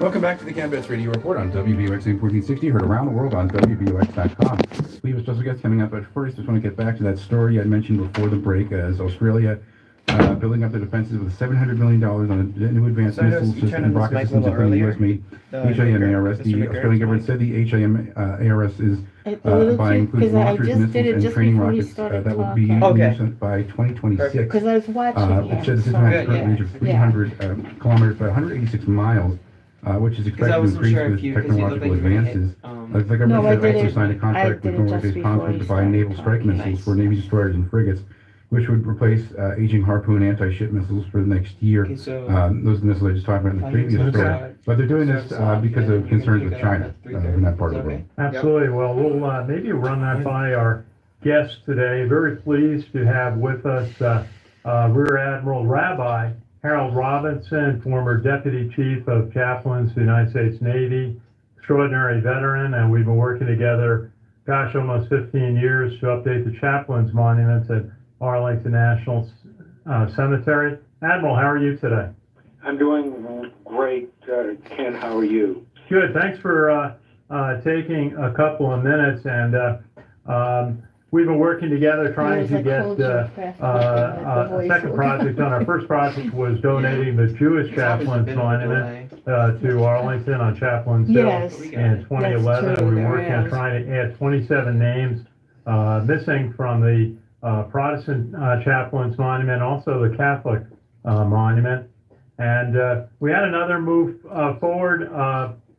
Welcome back to the CaMMVets Radio Report on WVOX 1460, heard around the world on WVOX.com. We have a special guest coming up, but first, just want to get back to that story I mentioned before the break, as Australia building up their defenses with $700 million on a new advanced missile system and rocket systems, including U.S.-made HIMARS. The Australian government said the HIMARS is buying including launchers, missiles, and training rockets that will be in use by 2026. Because I was watching It said the system has a current range of 300 kilometers, by 186 miles. Which is expected to increase with technological advances. The government has also signed a contract with Norway's Consul to buy naval strike missiles for Navy destroyers and frigates, which would replace aging Harpoon anti-ship missiles for the next year. Those missiles I just talked about in the previous story. But they're doing this because of concerns with China in that part of the world. Absolutely. Well, we'll maybe run that by our guests today. Very pleased to have with us Rear Admiral Rabbi Harold Robinson, former Deputy Chief of Chaplains of the United States Navy, extraordinary veteran, and we've been working together, gosh, almost 15 years to update the Chaplains monuments at Arlington National Cemetery. Admiral, how are you today? I'm doing great, Ken. How are you? Good. Thanks for taking a couple of minutes, and we've been working together trying to get a second project done. Our first project was donating the Jewish Chaplains Monument to Arlington on Chaplains Hill in 2011. And we were working on trying to add 27 names missing from the Protestant Chaplains Monument, also the Catholic Monument. And we had another move forward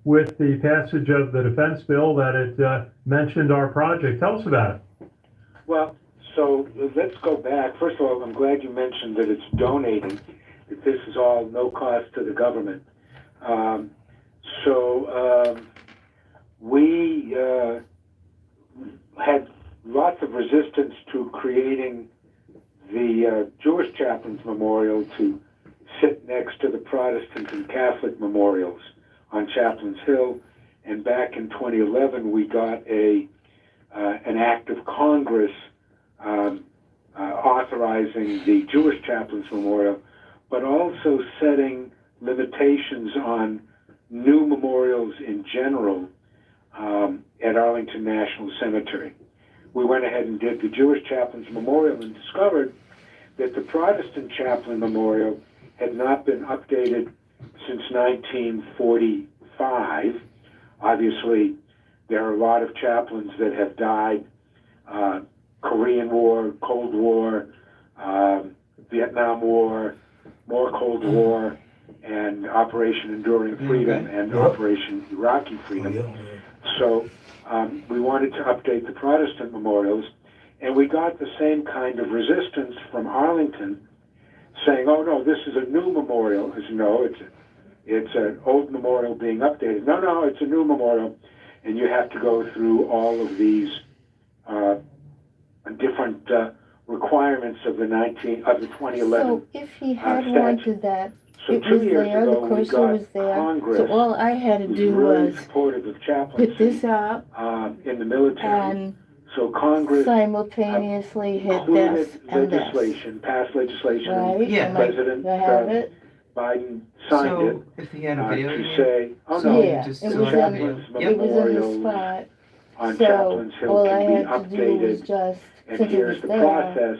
with the passage of the defense bill that it mentioned our project. Tell us about it. Well, so let's go back. First of all, I'm glad you mentioned that it's donating, that this is all no cost to the government. We had lots of resistance to creating the Jewish Chaplains Memorial to sit next to the Protestant and Catholic memorials on Chaplains Hill. And back in 2011, we got an act of Congress authorizing the Jewish Chaplains Memorial, but also setting limitations on new memorials in general at Arlington National Cemetery. We went ahead and did the Jewish Chaplains Memorial and discovered that the Protestant Chaplain Memorial had not been updated since 1945. Obviously, there are a lot of chaplains that have died, Korean War, Cold War, Vietnam War, more Cold War, and Operation Enduring Freedom and Operation Iraqi Freedom. So we wanted to update the Protestant memorials, and we got the same kind of resistance from Arlington, saying, oh no, this is a new memorial. I said, no, it's an old memorial being updated. No, it's a new memorial. And you have to go through all of these different requirements of the 2011. So if he had statute. wanted that, So it 2 was years there, ago, the cursor was there. Congress So all I had to do really was supportive of put chaplaincy this up in the military. and So Congress simultaneously hit included this and this. passed legislation. Right? Yeah. President Do I have it? Biden signed it if he had a video, to say, oh no, Yeah, just it was select on, chaplains it was in the memorials spot. on So Chaplains Hill all I can be had to do was updated, just, and since it here's was the there, process.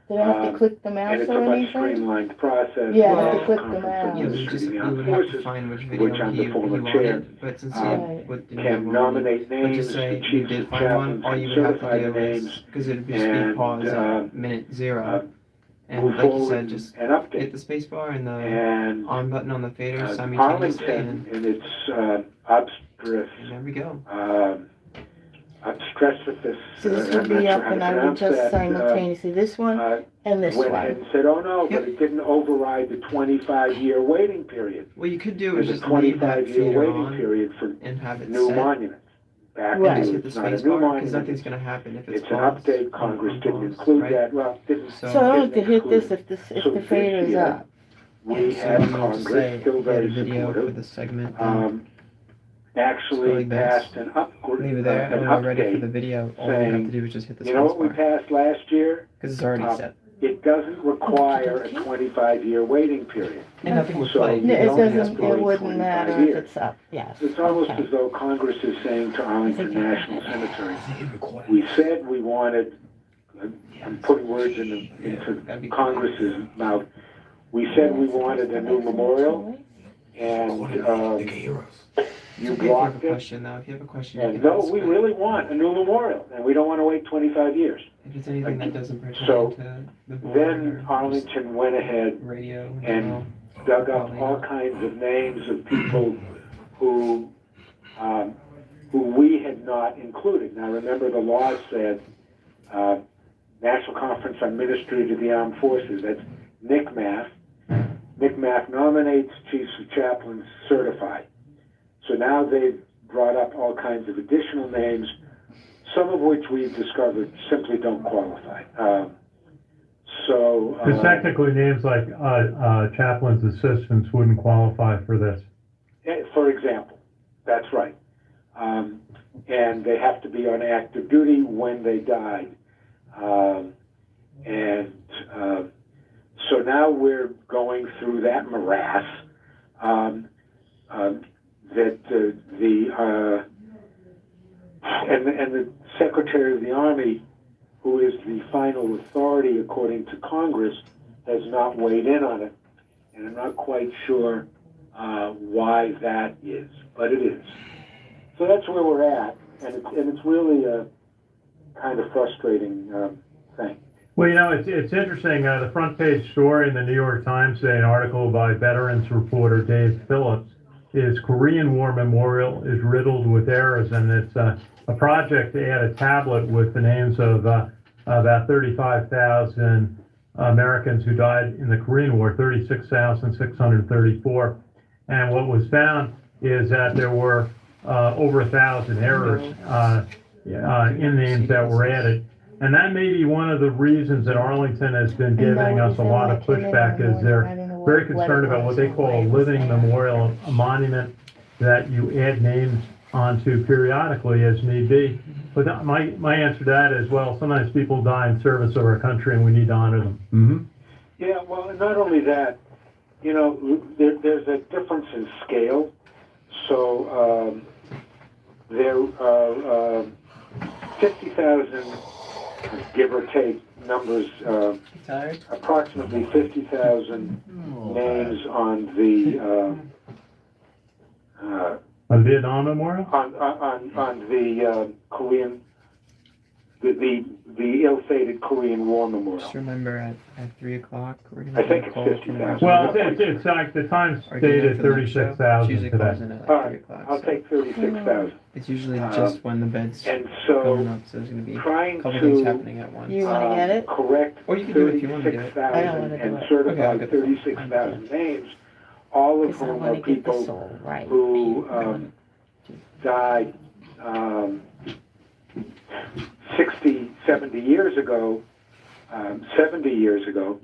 did I have to click the And mouse it's a or much anything? streamlined process. Yeah, I have to click the Conference mouse. of you Ministry just of the you Armed would have to Forces, find which which video I'm the he former chair. wanted, but since Right. you with the Can number nominate but names, just say the you chiefs did of find chaplains one, all you can would have certify to the do is, names because it would just be and, pause at minute 0. And move like you forward said, just and update. hit the space bar and the And on button on the fader simultaneously, Arlington, and in its obstress, there we go. obstreperous, So this I'm would not be sure up how to and I would pronounce just that, simultaneously this one and this went ahead one. and said, oh no, Yep. but it didn't override the 25-year waiting period. What you could do There's is a just leave that 25-year fader waiting on period for and have it new set. monuments. Back Right. Just to hit the it's not a space new bar, because monument. nothing's going to happen if it's It's an paused. update. Congress didn't Unpaused, include right? that. Well, didn't. So I don't have to hit this include if So the this fader is year, up. We So had I'm going to Congress, say still get a very video for supportive, the segment. actually like this. passed an upgrade, Leave it there, an and when we're ready for the update. video, all we have saying, to do is just hit the You know space what we bar, passed last year? because it's already set. it doesn't require a 25-year waiting period. And nothing was So played. No, you it don't have doesn't, to it wait wouldn't 25 matter if years. it's up, yes. It's almost Okay. as though Congress is saying to Arlington National Cemetery, we said we wanted, I'm putting words into Congress's mouth, we said we wanted a new memorial, and you If you have blocked a it. question, though, if you have a question, you And can no, ask, we but really want a new memorial, and we don't want to wait 25 years. if it's anything that doesn't pertain So, to the board Then or Arlington went ahead just radio in and general, dug up probably all not. kinds of names of people who we had not included. Now, remember, the law said National Conference on Ministry to the Armed Forces. That's NCMAF. NCMAF nominates chiefs of chaplains certified. So now they've brought up all kinds of additional names, some of which we've discovered simply don't qualify. Because technically names like chaplain's assistants wouldn't qualify for this. For example, that's right. And they have to be on active duty when they died. So now we're going through that morass that the Secretary of the Army, who is the final authority according to Congress, has not weighed in on it. And I'm not quite sure why that is, but it is. So that's where we're at, and it's really a kind of frustrating thing. Well, you know, it's interesting. The front page story in the New York Times today, an article by veterans reporter Dave Phillips, is Korean War Memorial is riddled with errors, and it's a project to add a tablet with the names of about 35,000 Americans who died in the Korean War, 36,634. And what was found is that there were over 1,000 errors in names that were added. And that may be one of the reasons that Arlington has been giving us a lot of pushback, is they're very concerned about what they call a living memorial, a monument that you add names onto periodically as need be. But my answer to that is, well, sometimes people die in service of our country and we need to honor them. Mm-hmm. Yeah, well, and not only that, you know, there's a difference in scale. So there are 50,000, give or take, numbers, approximately 50,000 names on the A Vietnam Memorial? on the Korean, the ill-fated Korean War Memorial. Just remember at 3 o'clock, we're going I to think get a it's call 50,000. from Well, it's like the Times stated 36,000 usually calls today. in at All like right, 3 o'clock. I'll so take 36,000. it's usually just when the bed's And going so, up, so there's going to be a trying couple things to happening at once. You wanna get it? correct Or you can do it if you want to do it. I don't wanna 36,000 do and it. Okay, I'll certify get the phone. 36,000 names, all of Because I whom wanna are get the people soul right. who died 60, 70 years ago, 70 years ago,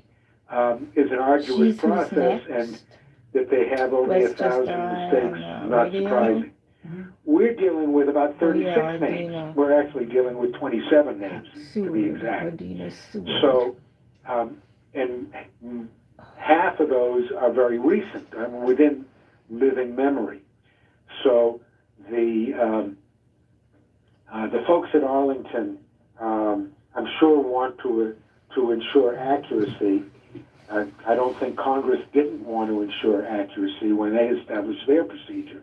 is an arduous She's who's process, next? and that they have only Westchester 1,000 mistakes, on, not radio. surprising. We're dealing with about 36 Oh, yeah, names. Ardina. We're actually dealing with 27 names, to be exact. So, and half of those are very recent, within living memory. So the folks at Arlington, I'm sure, want to ensure accuracy. I don't think Congress didn't want to ensure accuracy when they established their procedure.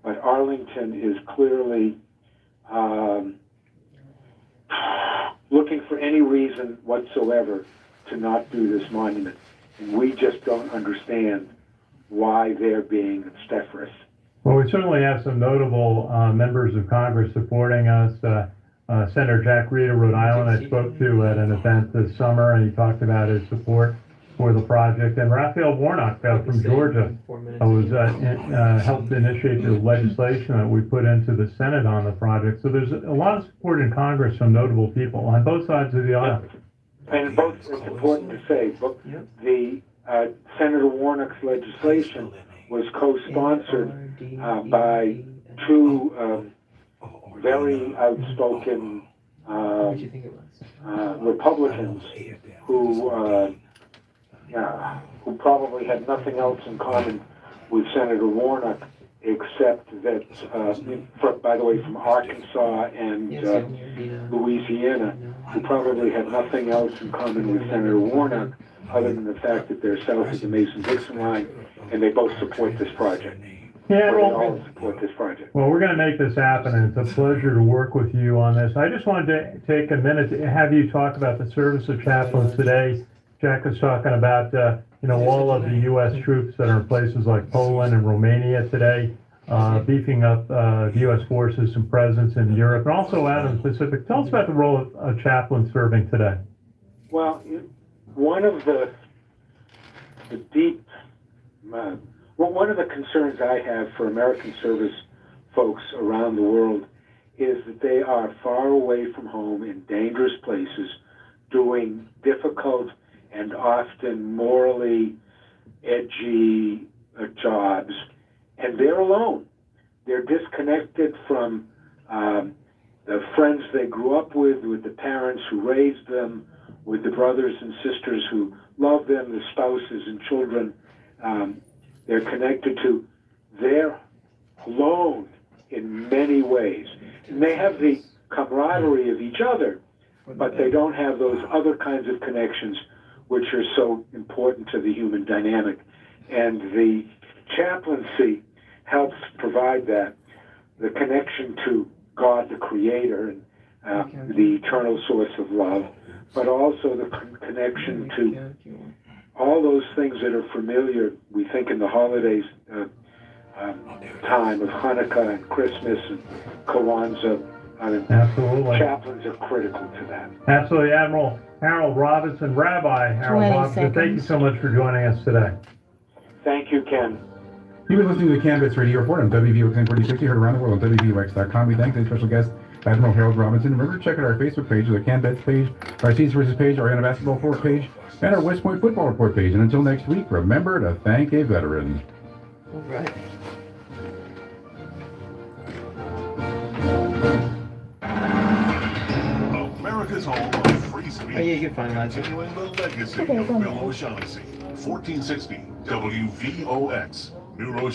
But Arlington is clearly looking for any reason whatsoever to not do this monument. And we just don't understand why they're being obstreperous. Well, we certainly have some notable members of Congress supporting us. Senator Jack Reed of Rhode Island I spoke to at an event this summer, and he talked about his support for the project. And Raphael Warnock from Georgia helped initiate the legislation that we put into the Senate on the project. So there's a lot of support in Congress from notable people on both sides of the aisle. And both, it's important to say, the Senator Warnock's legislation was co-sponsored by two very outspoken What did you think it was? Republicans who probably had nothing else in common with Senator Warnock, except that, by the way, from Arkansas and Louisiana, who probably had nothing else in common with Senator Warnock, other than the fact that they're south of the Mason-Dixon line, and they both support this project. Yeah, Or they all support this project. well, we're going to make this happen, and it's a pleasure to work with you on this. I just wanted to take a minute to have you talk about the service of chaplains today. Jack was talking about, all of the U.S. troops that are in places like Poland and Romania today, beefing up the U.S. forces and presence in Europe, and also out in the Pacific. Tell us about the role of a chaplain serving today. Well, one of the one of the concerns I have for American service folks around the world is that they are far away from home in dangerous places, doing difficult and often morally edgy jobs, and they're alone. They're disconnected from the friends they grew up with the parents who raised them, with the brothers and sisters who love them, the spouses and children they're connected to. They're alone in many ways. And they have the camaraderie of each other, but they don't have those other kinds of connections which are so important to the human dynamic. And the chaplaincy helps provide that, the connection to God, the Creator, and the eternal source of love, but also the connection to all those things that are familiar, we think, in the holidays time of Hanukkah and Christmas and Kwanzaa. Absolutely. Chaplains are critical to that. Absolutely. Admiral Harold Robinson, Rabbi Harold 20 Robinson, thank you seconds. so much for joining us today. Thank you, Ken. You've been listening to the CaMMVets Radio Report on WVOX 1460, heard around the world on WVOX.com. We thank the special guest, Admiral Harold Robinson. Remember to check out our Facebook page, the CaMMVets page, our Seas versus page, our Ariana Basketball Report page, and our West Point Football Report page. And until next week, remember to thank a veteran. All right. America's home of free speech. Oh, yeah, you can find that. Continuing the legacy Okay, of go Bill ahead. O'Shaughnessy. 1460 WVOX. New Rochelle.